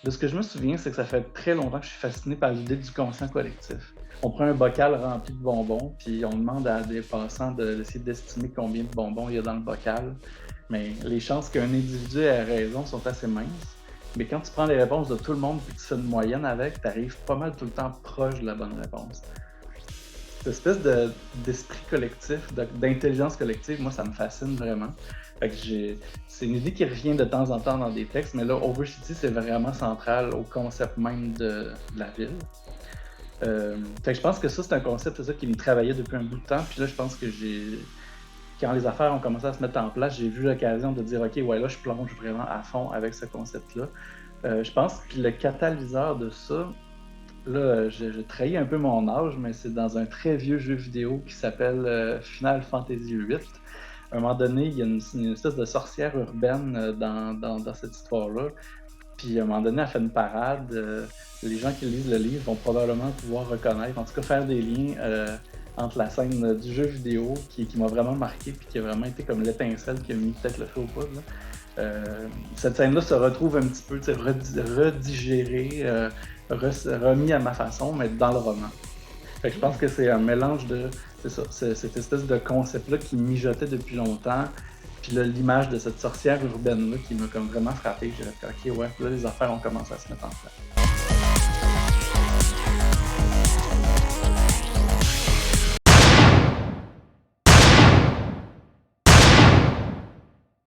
De ce que je me souviens, c'est que ça fait très longtemps que je suis fasciné par l'idée du conscient collectif. On prend un bocal rempli de bonbons, puis on demande à des passants d'essayer d'estimer combien de bonbons il y a dans le bocal. Mais les chances qu'un individu ait raison sont assez minces. Mais quand tu prends les réponses de tout le monde et que tu fais une moyenne avec, tu arrives pas mal tout le temps proche de la bonne réponse. Cette espèce d'esprit collectif, d'intelligence collective, moi, ça me fascine vraiment. Fait que c'est une idée qui revient de temps en temps dans des textes, mais là, Overcity, c'est vraiment central au concept même de la ville. Fait que je pense que ça, c'est un concept, c'est ça, qui me travaillait depuis un bout de temps. Puis là, je pense que quand les affaires ont commencé à se mettre en place, j'ai vu l'occasion de dire, OK, ouais, là, je plonge vraiment à fond avec ce concept-là. Je pense que le catalyseur de ça, là, je trahis un peu mon âge, mais c'est dans un très vieux jeu vidéo qui s'appelle Final Fantasy VIII. À un moment donné, il y a une espèce de sorcière urbaine dans cette histoire-là. Puis à un moment donné, elle fait une parade. Les gens qui lisent le livre vont probablement pouvoir reconnaître, en tout cas faire des liens entre la scène du jeu vidéo qui m'a vraiment marqué, puis qui a vraiment été comme l'étincelle qui a mis peut-être le feu aux poudres. Cette scène-là se retrouve un petit peu redigérée, remis à ma façon, mais dans le roman. Fait que je pense que c'est un mélange de, c'est ça, cette espèce de concept-là qui mijotait depuis longtemps, puis là, l'image de cette sorcière urbaine-là qui m'a comme vraiment frappé. J'ai dit, OK, ouais, là, les affaires ont commencé à se mettre en place.